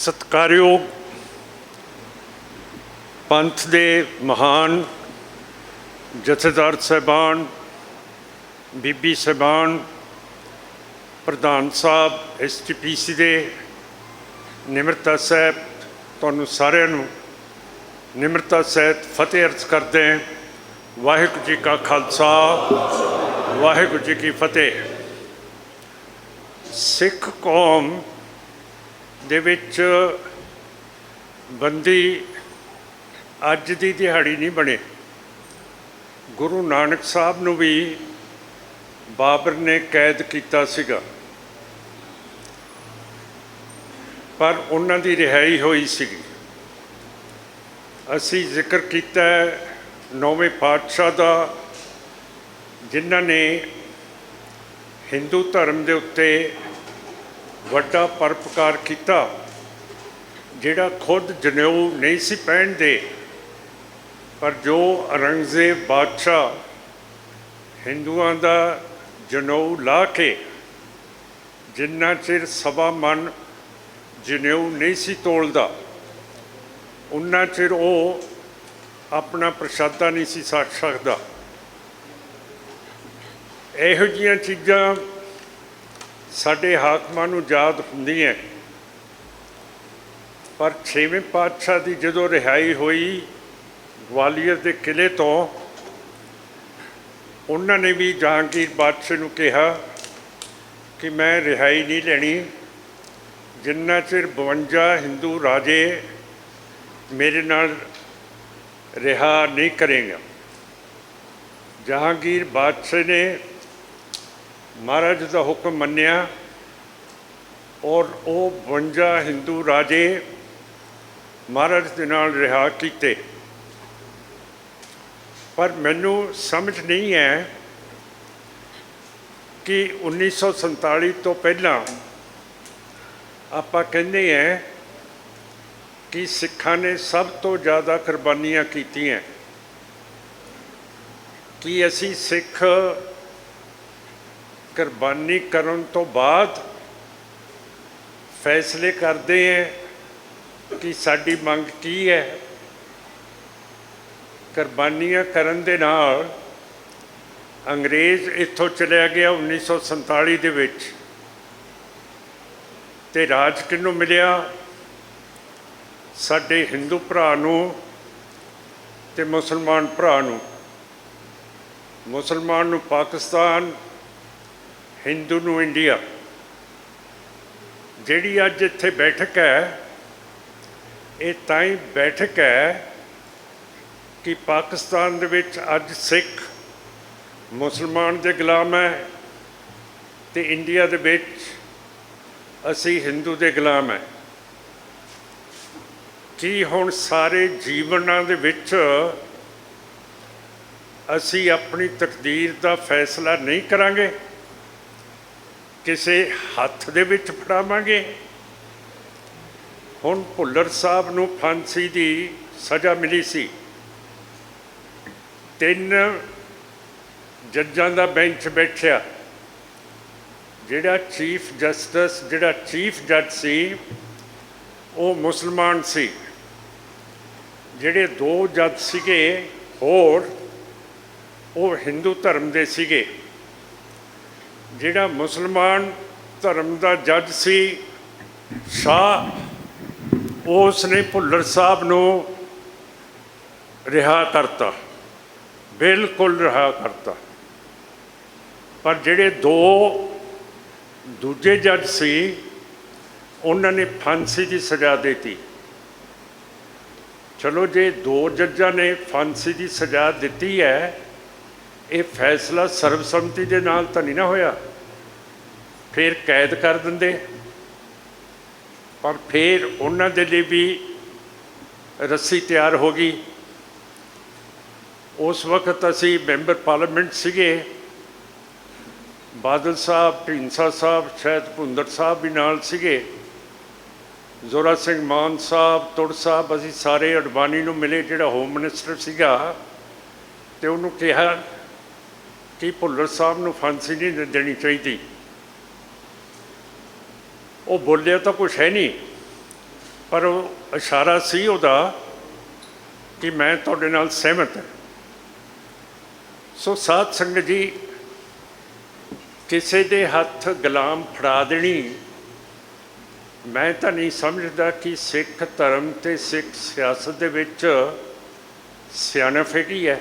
सत्कारयोग पंथ दे महान जथेदार साहबान, बीबी साहबान, प्रधान साहब, STPC दे निमरता साहब, तुहानूं सारिआं नूं निमरता सहित फतेह अर्ज करते हैं। वाहिगुरू जी का खालसा, वाहिगुरू जी की फतेह। सिख कौम दे विच बंदी अज दी दिहाड़ी नहीं बने। गुरु नानक साहब नूं भी बाबर ने कैद किया सीगा, पर उन्हां दी रिहाई होई सीगी। असी जिक्र किया नौवें पातशाह का, जिन्हां ने हिंदू धर्म के उत्ते वड्डा परोपकार किया, जिहड़ा खुद जनेऊ नहीं सी पहनदे, पर जो औरंगजेब बादशाह हिंदुआं दा जनेऊ ला के जिन्ना चिर सवा मन जनेऊ नहीं सी तोलदा, उन्ना चिर वो अपना प्रशादा नहीं सी छक सकदा। इहो जिहियां चीज़ां साडे हाकमां नूं याद हुंदियां, पर छेवें पातशाह की जदों रिहाई हुई ग्वालियर के किले तो, उन्होंने भी जहांगीर बादशाह नूं कहा कि मैं रिहाई नहीं लैनी जिन्ना चिर 52 हिंदू राजे मेरे नाल रिहा नहीं करेगा। जहांगीर बादशाह ने महाराज का हुक्म मन्निया और वो 52 हिंदू राजे महाराज के नाल रिहा किए। पर मैनू समझ नहीं है कि 1947 तो पहला आपां कहते हैं कि सिखां ने सब तो ज़्यादा कुर्बानियां कीतियां। कि असी सिख कुर्बानी करन तो बाद फैसले करते हैं कि साडी मंग की है। कुर्बानियां करन दे नाल अंग्रेज़ इत्थों चलिया गया 1947 दे विच, ते राज किहनूं मिलिया? साडे हिंदू भरा नूं ते मुसलमान भरा नूं। मुसलमान नूं पाकिस्तान, हिंदू नूं इंडिया। जिहड़ी अज इत्थे बैठक है, ये ताईं बैठक है कि पाकिस्तान दे विच अज सिख मुसलमान दे गुलाम है, ते इंडिया दे विच असी हिंदू दे गुलाम है। कि हुण सारे जीवनां दे विच असी अपनी तकदीर का फैसला नहीं करांगे, किसी हत्थ दे विच फड़ावांगे? हुण भुल्लर साहब नूं फांसी की सज़ा मिली सी। 3 जजां दा बेंच बैठिया, जिहड़ा चीफ जस्टिस, जिहड़ा चीफ जज सी, वो मुसलमान सी। जिहड़े 2 जज सीगे होर, वो हिंदू धर्म दे सीगे। जिहड़ा मुसलमान धर्म का जज सी शाह, उसने भुल्लर साहब नूं रिहा करता, बिल्कुल रिहा करता। पर जिहड़े 2 दूजे जज सी, उन्होंने फांसी की सज़ा देती। चलो जे 2 जजां ने फांसी की सज़ा दी है, ये फैसला सर्वसम्मति के नाल तो नहीं ना होया, फिर कैद कर देंदे। पर फिर उन्हां दे लई भी रस्सी तैयार हो गई। उस वक्त असी मैंबर पार्लीमेंट सीगे, बादल साहब, ढींसा साहब, शायद भुंदड़ साहब भी नाल सीगे, जोरा सिंह मान साहब, तुड़ साहब, असी सारे अडवाणी नूं मिले, जिहड़ा होम मिनिस्टर सीगा, ते उन्होंने कहा कि भुल्लर साहब नूं फांसी नहीं देनी चाहिए। वो बोलिया तो कुछ है नहीं, पर वो इशारा सी उहदा कि मैं तुहाडे नाल सहमत हां। सो साध संगत जी, किसी दे हत्थ गुलाम फड़ा देनी मैं तो नहीं समझदा कि सिख धर्म ते सिख सियासत दे विच सियानत हैगी है।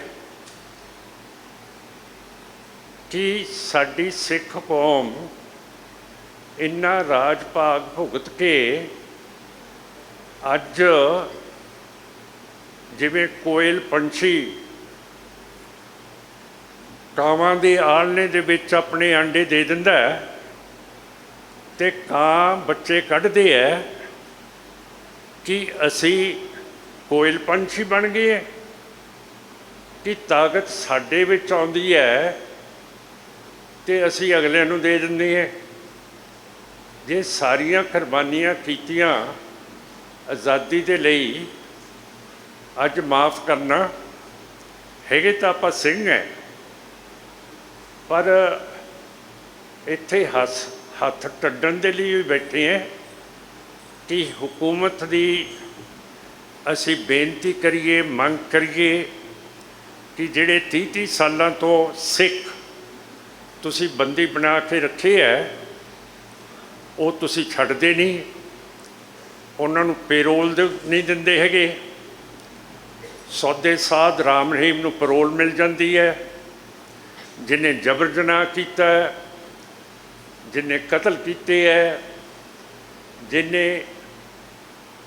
कि साडी सिख कौम इन्ना राज भाग भुगत के अज जिवें कोयल पंछी कावां दे आलने दे विच अपने अंडे दे दिंदा है ते कां बच्चे कढ़दे है कि असी कोयल पंछी बन गए कि ताकत साडे विच आउंदी है ते असी अगलिਆਂ ਨੂੰ दे दिंदे हैं। जे सारियां कुर्बानियां कीतियां आज़ादी दे लई अज माफ़ करना हैगे तां आपां ਸਿੰਘ है, पर इत्थे हथ टड्डन दे लिए भी बैठे हैं कि हुकूमत की असी बेनती करिए, मंग करिए कि जिहड़े 30-30 सालों तो सिख तुसी बंदी बना के रखे है वो तुसी छड्डदे नहीं, उन्हां नूं पेरोल नहीं दिंदे हैगे। सौदे साध राम रहीम नूं पेरोल मिल जाती है। जिन्हें जबर जनाह किया, जिन्हें कतल किए है, जिन्हें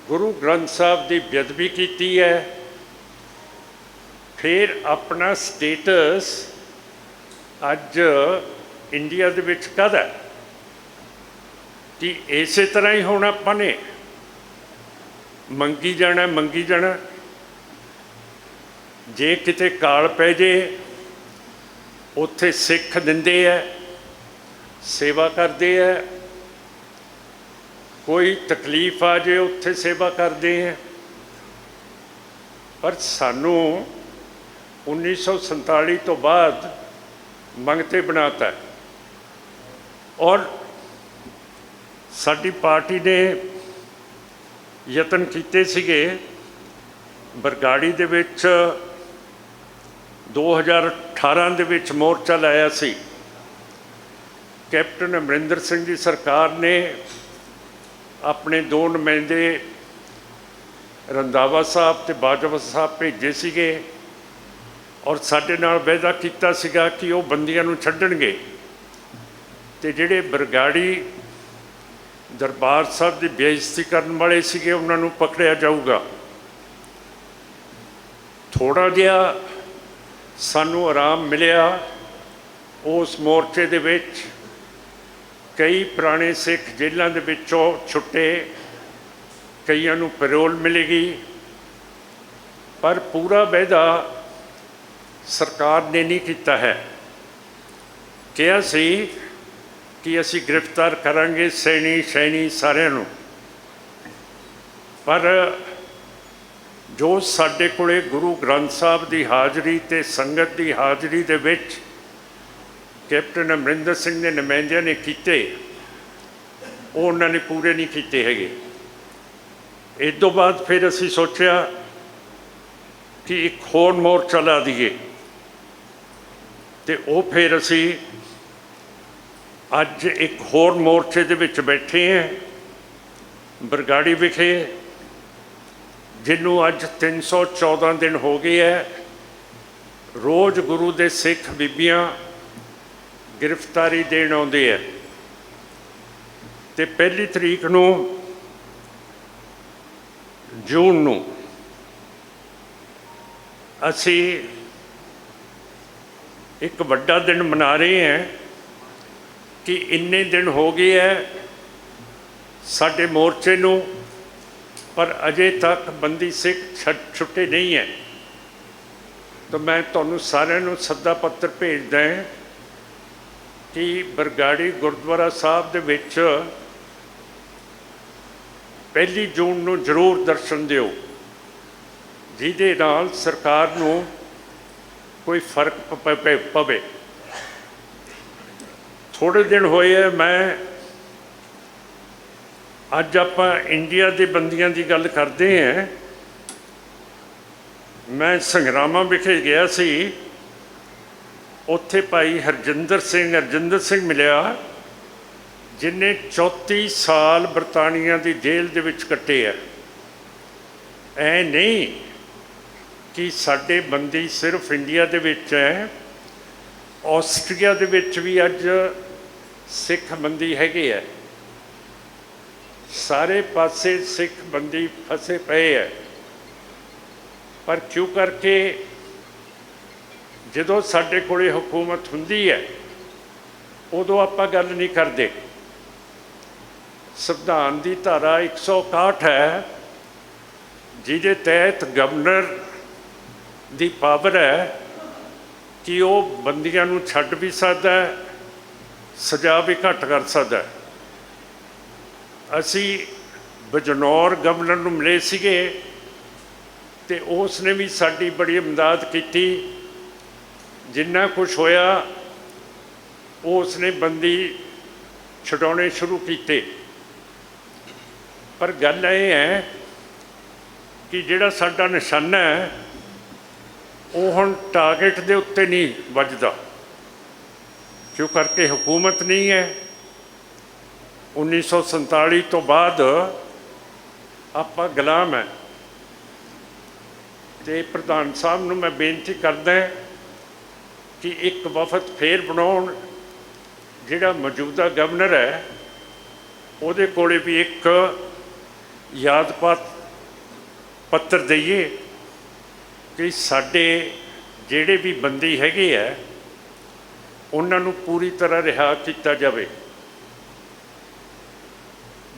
गुरु ग्रंथ साहब की बेअदबी की है, फिर अपना स्टेटस अज इंडिया दे विच कद है कि इस तरह ही होना अपने मंगी जाना। जे किते काल पै जे उत्थे सिख दिंदे है, सेवा करते है, कोई तकलीफ आ जाए उत्थे सेवा करते हैं। पर सानू 1947 तो बाद मंगते बनाता है। और साडी पार्टी ने यतन कीते सीगे बरगाड़ी दे विच 2018 दे विच मोर्चा लाया सी। कैप्टन अमरिंदर सिंह जी सरकार ने अपने 2 नुमाइंदे रंधावा साहब ते बाजवा साहब भेजे सीगे और साडे नाल वायदा कीता सीगा कि वो बंदियां नूं छड्डणगे ते जिहड़े बरगाड़ी दरबार साहब की बेइज्जती करने वाले सीगे उन्हां नूं पकड़िया जाऊगा। थोड़ा जिहा सानू आराम मिलिया। उस मोर्चे दे विच कई पुराने सिख जेलों के विचों छुट्टे, कईयां नूं पैरोल मिलेगी, पर पूरा वायदा सरकार ने नहीं किया है। कहा सी कि असी गिरफ्तार करांगे सैनी सारिਆਂ नूं, पर जो साडे कोले गुरु ग्रंथ साहब की हाज़री ते संगत की हाज़री दे विच कैप्टन अमरिंदर सिंह ने नुमाइंदियां ने कीते, वो उन्होंने पूरे नहीं कीते हैगे। इस तो बाद फिर असी सोचा कि एक होर मोर्चा ला दीए, तो वो फिर असी अज एक होर मोर्चे दे विच बैठे हैं बरगाड़ी विखे, जिन्हों अज 314 दिन हो गए है। रोज़ गुरु दे सिख बीबियां गिरफ्तारी देण आउंदे है ते 1 तरीक नूं जून नूं असी एक वड्डा दिन मना रहे हैं कि इन्ने दिन हो गए है साडे मोर्चे नूं, पर अजे तक बंदी सिख छुट्टे नहीं है। तो मैं तुहानूं सारिਆਂ नूं सद्दा पत्र भेजदा है कि बरगाड़ी गुरुद्वारा साहब दे विच 1 जून नूं जरूर दर्शन दिओ, जिहदे नाल सरकार नूं कोई फर्क पवे। थोड़े दिन होए मैं ਅੱਜ ਆਪਾਂ ਇੰਡੀਆ ਦੇ ਬੰਦੀਆਂ ਦੀ ਗੱਲ ਕਰਦੇ ਹਾਂ। ਮੈਂ ਸੰਗਰਾਮਾਂ ਵਿਖੇ ਗਿਆ ਸੀ, ਉੱਥੇ ਭਾਈ ਹਰਜਿੰਦਰ ਸਿੰਘ ਮਿਲਿਆ, ਜਿਨ੍ਹੇ 34 ਸਾਲ ਬਰਤਾਨੀਆ ਦੀ ਜੇਲ੍ਹ ਦੇ ਵਿੱਚ ਕੱਟੇ ਆ। ਐ ਨਹੀਂ ਕਿ ਸਾਡੇ ਬੰਦੀ ਸਿਰਫ ਇੰਡੀਆ ਦੇ ਵਿੱਚ ਹੈ, ਆਸਟਰੀਆ ਦੇ ਵਿੱਚ ਵੀ ਅੱਜ ਸਿੱਖ ਬੰਦੀ ਹੈਗੇ ਆ। ਸਾਰੇ ਪਾਸੇ ਸਿੱਖ ਬੰਦੀ ਫਸੇ ਪਏ ਹੈ। ਪਰ ਕਿਉਂ ਕਰਕੇ ਜਦੋਂ ਸਾਡੇ ਕੋਲੇ ਹਕੂਮਤ ਹੁੰਦੀ ਹੈ ਉਦੋਂ ਆਪਾਂ ਗੱਲ ਨਹੀਂ ਕਰਦੇ। ਸੰਵਿਧਾਨ ਦੀ ਧਾਰਾ 161 ਹੈ, ਜਿਹਦੇ ਤਹਿਤ ਗਵਰਨਰ ਦੀ ਪਾਵਰ ਹੈ ਕਿ ਉਹ ਬੰਦੀਆਂ ਨੂੰ ਛੱਡ ਵੀ ਸਕਦਾ, ਸਜ਼ਾ ਵੀ ਘੱਟ ਕਰ ਸਕਦਾ। ਅਸੀਂ ਬਜਨੌਰ ਗਵਰਨਰ ਨੂੰ ਮਿਲੇ ਸੀਗੇ ਅਤੇ ਉਸ ਨੇ ਵੀ ਸਾਡੀ ਬੜੀ ਇਮਦਾਦ ਕੀਤੀ। ਜਿੰਨਾ ਕੁਛ ਹੋਇਆ ਉਸ ਨੇ ਬੰਦੀ ਛਡਾਉਣੇ ਸ਼ੁਰੂ ਕੀਤੇ। ਪਰ ਗੱਲ ਇਹ ਹੈ ਕਿ ਜਿਹੜਾ ਸਾਡਾ ਨਿਸ਼ਾਨਾ ਹੈ ਉਹ ਹੁਣ ਟਾਰਗੇਟ ਦੇ ਉੱਤੇ ਨਹੀਂ ਵੱਜਦਾ, ਕਿਉਂ ਕਰਕੇ ਹਕੂਮਤ ਨਹੀਂ ਹੈ। 1947 ਤੋਂ ਬਾਅਦ ਆਪਾਂ ਗੁਲਾਮ ਹੈ। ਅਤੇ ਪ੍ਰਧਾਨ ਸਾਹਿਬ ਨੂੰ ਮੈਂ ਬੇਨਤੀ ਕਰਦਾ ਕਿ ਇੱਕ ਵਫਦ ਫੇਰ ਬਣਾਉਣ, ਜਿਹੜਾ ਮੌਜੂਦਾ ਗਵਰਨਰ ਹੈ ਉਹਦੇ ਕੋਲੇ ਵੀ ਇੱਕ ਯਾਦ ਪੱਤਰ ਦਈਏ ਕਿ ਸਾਡੇ ਜਿਹੜੇ ਵੀ ਬੰਦੀ ਹੈਗੇ ਆ ਉਹਨਾਂ ਨੂੰ ਪੂਰੀ ਤਰ੍ਹਾਂ ਰਿਹਾ ਕੀਤਾ ਜਾਵੇ।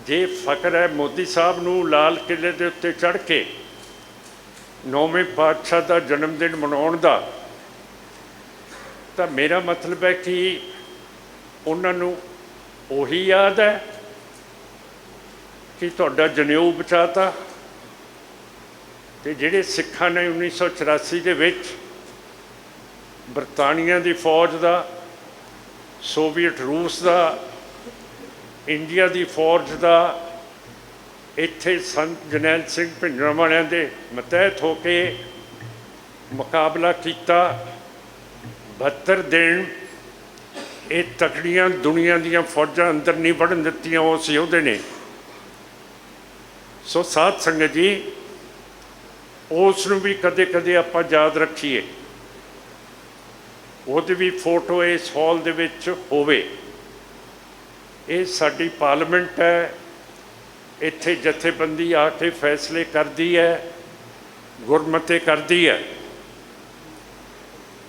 ਜੇ ਫਕਰ ਹੈ ਮੋਦੀ ਸਾਹਿਬ ਨੂੰ ਲਾਲ ਕਿਲ੍ਹੇ ਦੇ ਉੱਤੇ ਚੜ੍ਹ ਕੇ 9ਵੇਂ ਪਾਤਸ਼ਾਹ ਦਾ ਜਨਮ ਦਿਨ ਮਨਾਉਣ ਦਾ, ਤਾਂ ਮੇਰਾ ਮਤਲਬ ਹੈ ਕਿ ਉਹਨਾਂ ਨੂੰ ਉਹੀ ਯਾਦ ਹੈ ਕਿ ਤੁਹਾਡਾ ਜਨੇਊ ਬਚਾਤਾ। ਅਤੇ ਜਿਹੜੇ ਸਿੱਖਾਂ ਨੇ 1984 ਦੇ ਵਿੱਚ ਬਰਤਾਨੀਆ ਦੀ ਫੌਜ ਦਾ, ਸੋਵੀਅਟ ਰੂਸ ਦਾ, ਇੰਡੀਆ ਦੀ ਫੌਜ ਦਾ ਇੱਥੇ ਸੰਤ ਜਰਨੈਲ ਸਿੰਘ ਭਿੰਡਰਾਂਵਾਲਿਆਂ ਦੇ ਮਤਹਿਤ ਹੋ ਕੇ ਮੁਕਾਬਲਾ ਕੀਤਾ। 72 ਦਿਨ ਇਹ ਤਕੜੀਆਂ ਦੁਨੀਆ ਦੀਆਂ ਫੌਜਾਂ ਅੰਦਰ ਨਹੀਂ ਵੜਨ ਦਿੱਤੀਆਂ ਉਸ ਯੋਧੇ ਨੇ। ਸੋ ਸਾਧ ਸੰਗਤ ਜੀ, ਉਸ ਨੂੰ ਵੀ ਕਦੇ ਕਦੇ ਆਪਾਂ ਯਾਦ ਰੱਖੀਏ, ਉਹਦੀ ਵੀ ਫੋਟੋ ਇਸ ਹਾਲ ਦੇ ਵਿੱਚ ਹੋਵੇ। ਇਹ ਸਾਡੀ ਪਾਰਲੀਮੈਂਟ ਹੈ, ਇੱਥੇ ਜਥੇਬੰਦੀ ਆ ਕੇ ਫੈਸਲੇ ਕਰਦੀ ਹੈ, ਗੁਰਮਤੇ ਕਰਦੀ ਹੈ।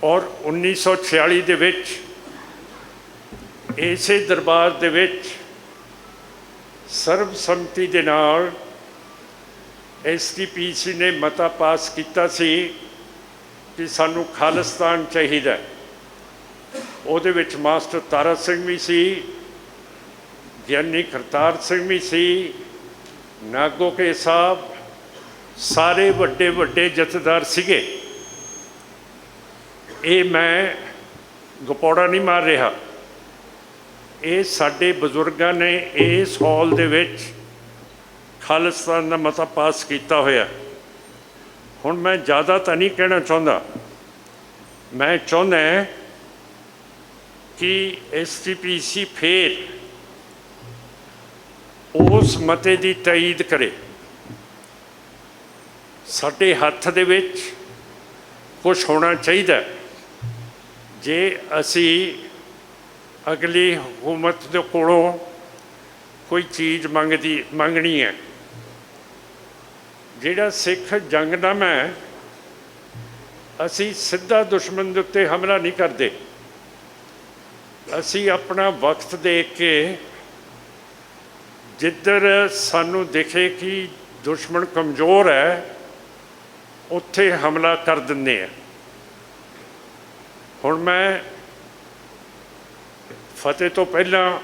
ਔਰ 1946 ਦੇ ਵਿੱਚ ਇਸੇ ਦਰਬਾਰ ਦੇ ਵਿੱਚ ਸਰਬਸੰਮਤੀ ਦੇ ਨਾਲ STPC ਨੇ ਮਤਾ ਪਾਸ ਕੀਤਾ ਸੀ ਕਿ ਸਾਨੂੰ ਖਾਲਿਸਤਾਨ ਚਾਹੀਦਾ। ਉਹਦੇ ਵਿੱਚ ਮਾਸਟਰ ਤਾਰਾ ਸਿੰਘ ਵੀ ਸੀ, ਗਿਆਨੀ ਕਰਤਾਰ ਸਿੰਘ ਵੀ ਸੀ, ਨਾਗੋ ਕੇ ਸਾਹਿਬ, ਸਾਰੇ ਵੱਡੇ ਵੱਡੇ ਜਥੇਦਾਰ ਸੀਗੇ। ਇਹ ਮੈਂ ਗਪੌੜਾ ਨਹੀਂ ਮਾਰ ਰਿਹਾ, ਇਹ ਸਾਡੇ ਬਜ਼ੁਰਗਾਂ ਨੇ ਇਸ ਹਾਲ ਦੇ ਵਿੱਚ ਖਾਲਿਸਤਾਨ ਦਾ ਮਤਾ ਪਾਸ ਕੀਤਾ ਹੋਇਆ। ਹੁਣ ਮੈਂ ਜ਼ਿਆਦਾ ਤਾਂ ਨਹੀਂ ਕਹਿਣਾ ਚਾਹੁੰਦਾ, ਮੈਂ ਚਾਹੁੰਦਾ ਕਿ STPC ਫੇਰ ਉਸ ਮਤੇ ਦੀ ਤਾਈਦ ਕਰੇ। ਸਾਡੇ ਹੱਥ ਦੇ ਵਿੱਚ ਕੁਛ ਹੋਣਾ ਚਾਹੀਦਾ। ਜੇ ਅਸੀਂ ਅਗਲੀ ਹਕੂਮਤ ਦੇ ਕੋਲੋਂ ਕੋਈ ਚੀਜ਼ ਮੰਗਣੀ ਹੈ, ਜਿਹੜਾ ਸਿੱਖ ਜੰਗਨਾਮਾ ਹੈ, ਅਸੀਂ ਸਿੱਧਾ ਦੁਸ਼ਮਣ ਦੇ ਉੱਤੇ ਹਮਲਾ ਨਹੀਂ ਕਰਦੇ। ਅਸੀਂ ਆਪਣਾ ਵਕਤ ਦੇਖ ਕੇ ਜਿੱਧਰ ਸਾਨੂੰ ਦਿਖੇ ਕਿ ਦੁਸ਼ਮਣ ਕਮਜ਼ੋਰ ਹੈ ਉੱਥੇ ਹਮਲਾ ਕਰ ਦਿੰਦੇ ਹਾਂ। ਹੁਣ ਮੈਂ ਫਤਿਹ ਤੋਂ ਪਹਿਲਾਂ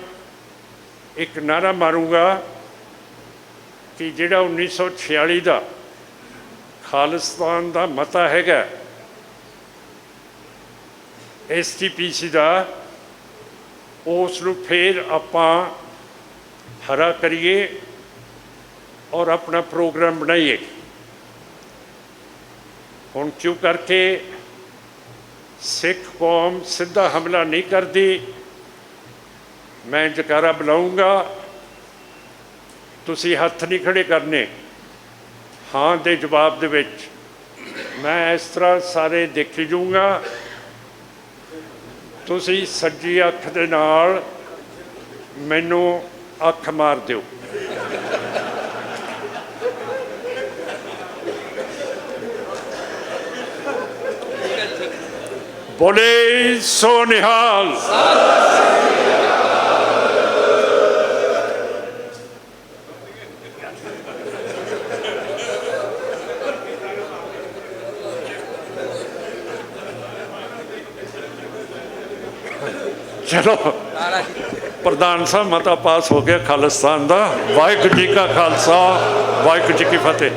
ਇੱਕ ਨਾਅਰਾ ਮਾਰੂੰਗਾ ਕਿ ਜਿਹੜਾ 1946 ਦਾ ਖਾਲਿਸਤਾਨ ਦਾ ਮਤਾ ਹੈਗਾ STPC ਦਾ, ਉਸ ਨੂੰ ਫਿਰ ਆਪਾਂ ਹਰਾ ਕਰੀਏ और अपना प्रोग्राम बनाइए। हुण क्यों करके सिख कौम सीधा हमला नहीं करती। मैं जकारा बुलाऊँगा, तुसी हत्थ नहीं खड़े करने, हाँ दे जवाब दे विच। मैं इस तरह सारे देखी जाऊँगा, तुसी सज्जी अख दे नाल मैनू अख मार दिओ। बोले सो निहाल। चलो प्रधान साहब मता पास हो गया खालिस्तान का। वाहिगुरू जी का खालसा, वाहिगुरू जी की फतेह।